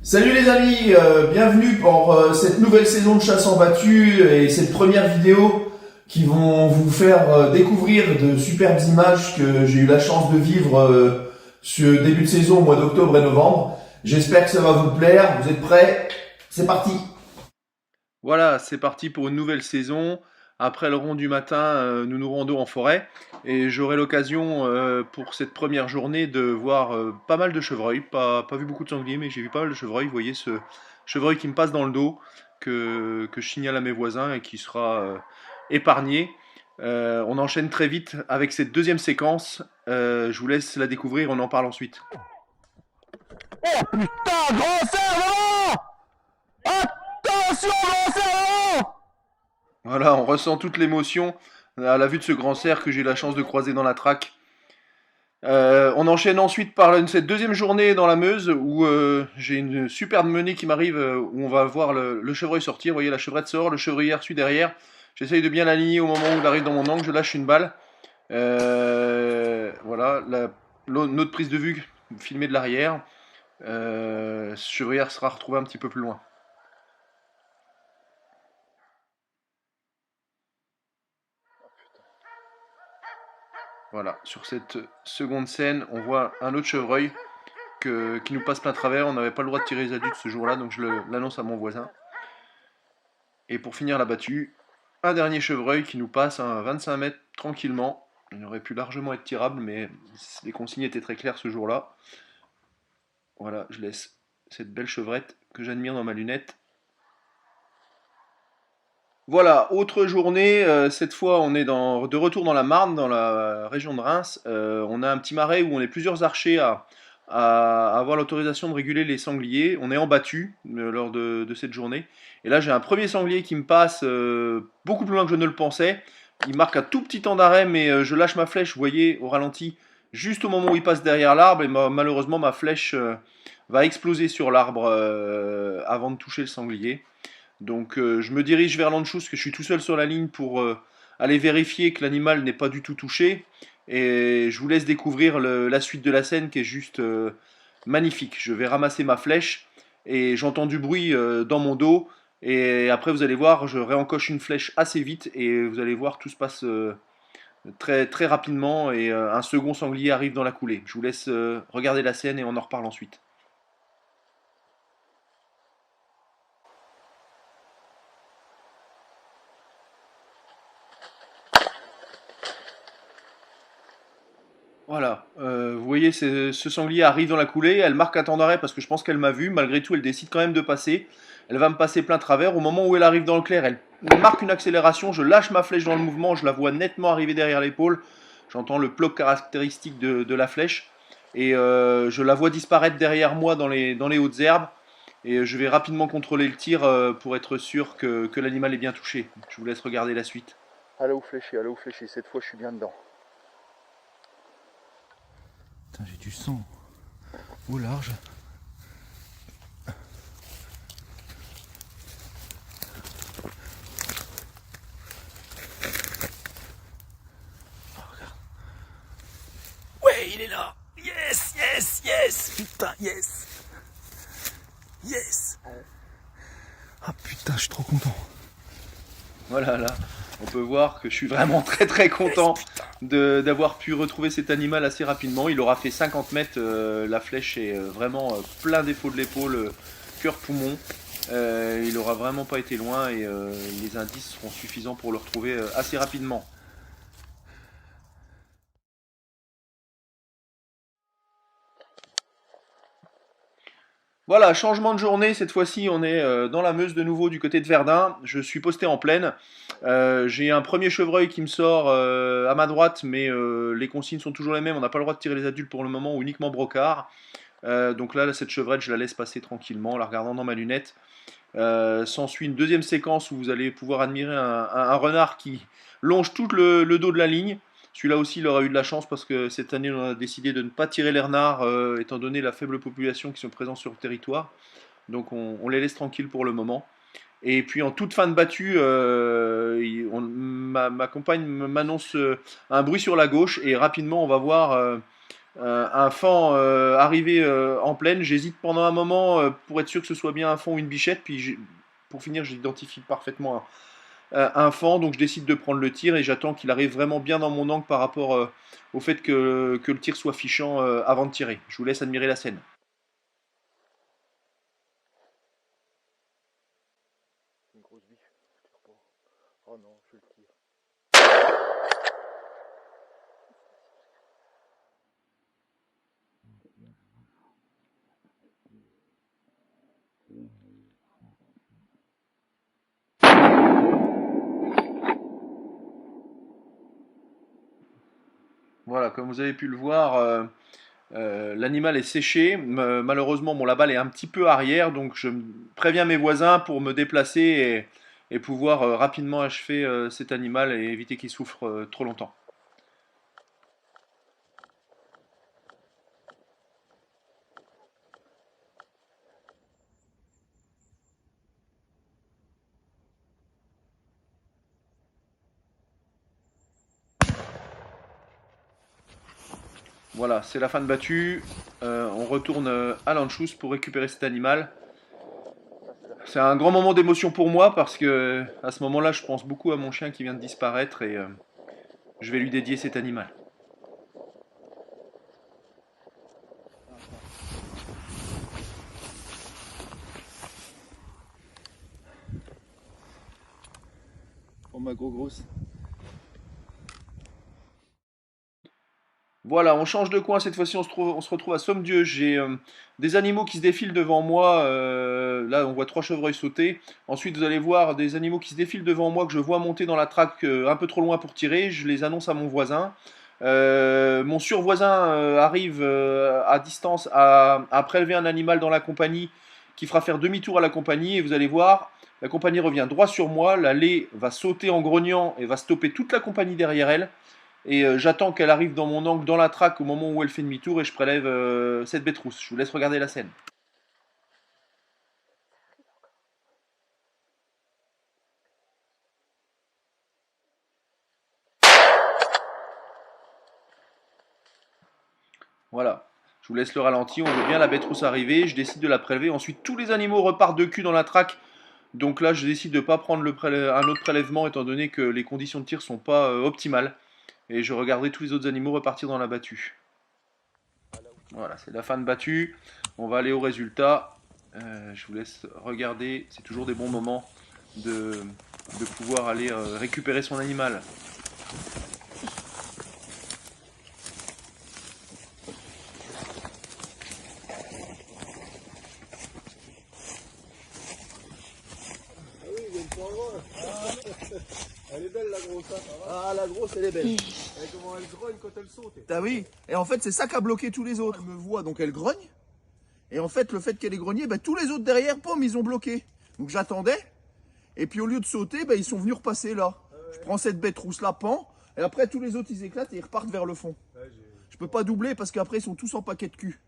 Salut les amis, bienvenue pour cette nouvelle saison de chasse en battu et cette première vidéo qui vont vous faire découvrir de superbes images que j'ai eu la chance de vivre ce début de saison au mois d'octobre et novembre. J'espère que ça va vous plaire, vous êtes prêts? C'est parti! Voilà, c'est parti pour une nouvelle saison. Après le rond du matin, nous nous rendons en forêt et j'aurai l'occasion pour cette première journée de voir pas mal de chevreuils. Pas vu beaucoup de sangliers, mais j'ai vu pas mal de chevreuils. Vous voyez ce chevreuil qui me passe dans le dos, que je signale à mes voisins et qui sera épargné. On enchaîne très vite avec cette deuxième séquence. Je vous laisse la découvrir, on en parle ensuite. Oh putain, grand cerf-volant! Attention, grand cerf-volant! Voilà, on ressent toute l'émotion à la vue de ce grand cerf que j'ai eu la chance de croiser dans la traque. On enchaîne ensuite par cette deuxième journée dans la Meuse où j'ai une superbe menée qui m'arrive où on va voir le chevreuil sortir. Vous voyez, la chevrette sort, le chevreuil suit derrière. J'essaye de bien l'aligner au moment où il arrive dans mon angle, je lâche une balle. Voilà, notre prise de vue filmée de l'arrière. Ce chevreuil sera retrouvé un petit peu plus loin. Voilà, sur cette seconde scène, on voit un autre chevreuil qui nous passe plein travers. On n'avait pas le droit de tirer les adultes ce jour-là, donc je l'annonce à mon voisin. Et pour finir la battue, un dernier chevreuil qui nous passe à 25 mètres tranquillement. Il aurait pu largement être tirable, mais les consignes étaient très claires ce jour-là. Voilà, je laisse cette belle chevrette que j'admire dans ma lunette. Voilà, autre journée, cette fois on est de retour dans la Marne, dans la région de Reims. On a un petit marais où on est plusieurs archers à avoir l'autorisation de réguler les sangliers. On est en battu lors de cette journée. Et là j'ai un premier sanglier qui me passe beaucoup plus loin que je ne le pensais. Il marque un tout petit temps d'arrêt, mais je lâche ma flèche, vous voyez, au ralenti, juste au moment où il passe derrière l'arbre. Et malheureusement ma flèche va exploser sur l'arbre avant de toucher le sanglier. Donc je me dirige vers l'anchois, parce que je suis tout seul sur la ligne pour aller vérifier que l'animal n'est pas du tout touché. Et je vous laisse découvrir la suite de la scène qui est juste magnifique. Je vais ramasser ma flèche et j'entends du bruit dans mon dos. Et après vous allez voir, je réencoche une flèche assez vite et vous allez voir, tout se passe très, très rapidement et un second sanglier arrive dans la coulée. Je vous laisse regarder la scène et on en reparle ensuite. Voilà, vous voyez, ce sanglier arrive dans la coulée, elle marque un temps d'arrêt parce que je pense qu'elle m'a vu, malgré tout elle décide quand même de passer, elle va me passer plein travers, au moment où elle arrive dans le clair, elle marque une accélération, je lâche ma flèche dans le mouvement, je la vois nettement arriver derrière l'épaule, j'entends le ploc caractéristique de la flèche, et je la vois disparaître derrière moi dans les hautes herbes, et je vais rapidement contrôler le tir pour être sûr que l'animal est bien touché. Je vous laisse regarder la suite. Allez où flécher, cette fois je suis bien dedans. Putain, j'ai du sang au large. Oh, regarde. Ouais, il est là. Yes, yes, yes. Putain, yes. Yes. Ah putain, je suis trop content. Voilà, là, on peut voir que je suis vraiment très très content d'avoir pu retrouver cet animal assez rapidement. Il aura fait 50 mètres, la flèche est vraiment plein défaut de l'épaule, cœur-poumon. Il aura vraiment pas été loin et les indices seront suffisants pour le retrouver assez rapidement. Voilà, changement de journée, cette fois-ci on est dans la Meuse de nouveau du côté de Verdun, je suis posté en plaine, j'ai un premier chevreuil qui me sort à ma droite, mais les consignes sont toujours les mêmes, on n'a pas le droit de tirer les adultes pour le moment, ou uniquement brocard. Donc là, cette chevrette, je la laisse passer tranquillement en la regardant dans ma lunette. S'ensuit une deuxième séquence où vous allez pouvoir admirer un renard qui longe tout le dos de la ligne. Celui-là aussi, il aura eu de la chance parce que cette année, on a décidé de ne pas tirer les renards étant donné la faible population qui sont présents sur le territoire. Donc on les laisse tranquilles pour le moment. Et puis en toute fin de battue, ma compagne m'annonce un bruit sur la gauche et rapidement on va voir un faon arrivé en plaine. J'hésite pendant un moment pour être sûr que ce soit bien un faon ou une bichette. Puis pour finir, j'identifie parfaitement un faon, donc je décide de prendre le tir et j'attends qu'il arrive vraiment bien dans mon angle par rapport au fait que le tir soit fichant avant de tirer. Je vous laisse admirer la scène. Une grosse biche, je tire pas. Oh non, je le tire. Voilà, comme vous avez pu le voir, l'animal est séché. Malheureusement, bon, la balle est un petit peu arrière, donc je préviens mes voisins pour me déplacer et pouvoir rapidement achever cet animal et éviter qu'il souffre trop longtemps. Voilà, c'est la fin de battue. On retourne à l'Anschluss pour récupérer cet animal. C'est un grand moment d'émotion pour moi parce que à ce moment-là, je pense beaucoup à mon chien qui vient de disparaître et je vais lui dédier cet animal. Oh ma grosse. Voilà, on change de coin, cette fois-ci on se retrouve à Somme-Dieu. J'ai des animaux qui se défilent devant moi. Là, on voit 3 chevreuils sauter. Ensuite, vous allez voir des animaux qui se défilent devant moi que je vois monter dans la traque un peu trop loin pour tirer. Je les annonce à mon voisin. Mon survoisin arrive à distance à prélever un animal dans la compagnie qui fera faire demi-tour à la compagnie. Et vous allez voir, la compagnie revient droit sur moi. La laie va sauter en grognant et va stopper toute la compagnie derrière elle. Et j'attends qu'elle arrive dans mon angle, dans la traque, au moment où elle fait demi-tour et je prélève cette bête rousse. Je vous laisse regarder la scène. Voilà, je vous laisse le ralenti, on voit bien la bête rousse arriver, je décide de la prélever. Ensuite, tous les animaux repartent de cul dans la traque. Donc là, je décide de ne pas prendre un autre prélèvement étant donné que les conditions de tir sont pas optimales. Et je regarderai tous les autres animaux repartir dans la battue. Voilà, c'est la fin de battue. On va aller au résultat. Je vous laisse regarder. C'est toujours des bons moments de pouvoir aller récupérer son animal. Elle est belle la grosse, hein, ça va. Ah, la grosse, elle est belle. Et comment elle grogne quand elle saute. T'as vu? Et en fait, c'est ça qui a bloqué tous les autres. Elle me voit, donc elle grogne. Et en fait, le fait qu'elle ait grogné, bah, tous les autres derrière, pomme, ils ont bloqué. Donc j'attendais. Et puis au lieu de sauter, bah, ils sont venus repasser là. Je prends cette bête rousse là, pan. Et après, tous les autres, ils éclatent et ils repartent vers le fond. Je peux pas doubler parce qu'après, ils sont tous en paquet de cul.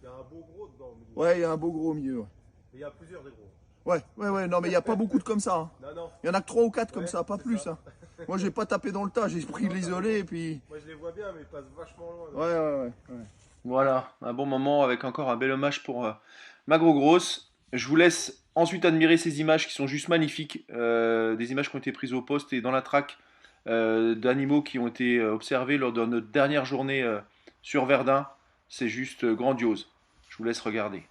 Il y a un beau gros dedans au milieu. Ouais, il y a un beau gros au milieu. Ouais, Mais il y a plusieurs des gros. ouais, non, mais il n'y a pas beaucoup de comme ça. Hein. Non. Il y en a que 3 ou 4 comme Ouais, ça, pas c'est plus. ça. Hein. Moi, j'ai pas tapé dans le tas, j'ai pris l'isolé et puis. Moi je les vois bien, mais ils passent vachement loin. Ouais. Voilà, un bon moment avec encore un bel hommage pour ma grosse. Je vous laisse ensuite admirer ces images qui sont juste magnifiques. Des images qui ont été prises au poste et dans la traque d'animaux qui ont été observés lors de notre dernière journée sur Verdun. C'est juste grandiose. Je vous laisse regarder.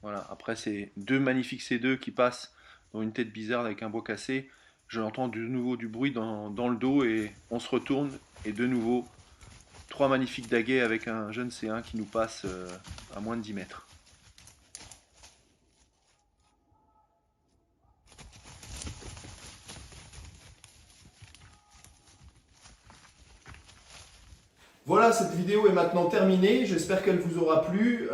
Voilà, après ces deux magnifiques C2 qui passent dans une tête bizarre avec un bois cassé, j'entends de nouveau du bruit dans le dos et on se retourne et de nouveau 3 magnifiques daguets avec un jeune C1 qui nous passe à moins de 10 mètres. Voilà, cette vidéo est maintenant terminée. J'espère qu'elle vous aura plu.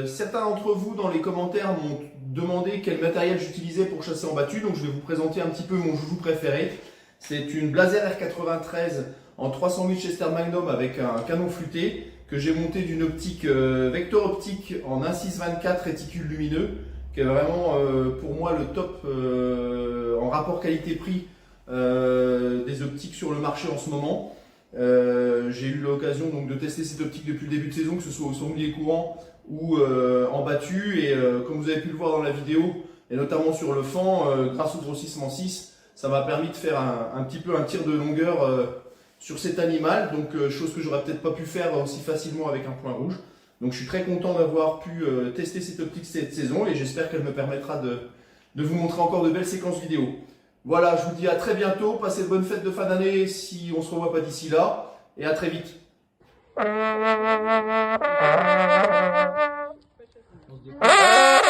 Certains d'entre vous dans les commentaires m'ont demandé quel matériel j'utilisais pour chasser en battue. Donc je vais vous présenter un petit peu mon joujou préféré. C'est une Blaser R93 en 300 Winchester Magnum avec un canon flûté que j'ai monté d'une optique vecteur optique en 1.6-24 réticule lumineux, qui est vraiment pour moi le top en rapport qualité-prix des optiques sur le marché en ce moment. J'ai eu l'occasion donc de tester cette optique depuis le début de saison, que ce soit au sanglier courant ou en battu, et comme vous avez pu le voir dans la vidéo, et notamment sur le fend, grâce au grossissement 6, ça m'a permis de faire un petit peu un tir de longueur sur cet animal, donc chose que j'aurais peut-être pas pu faire aussi facilement avec un point rouge. Donc je suis très content d'avoir pu tester cette optique cette saison, et j'espère qu'elle me permettra de vous montrer encore de belles séquences vidéo. Voilà, je vous dis à très bientôt, passez de bonnes fêtes de fin d'année si on ne se revoit pas d'ici là, et à très vite. Ah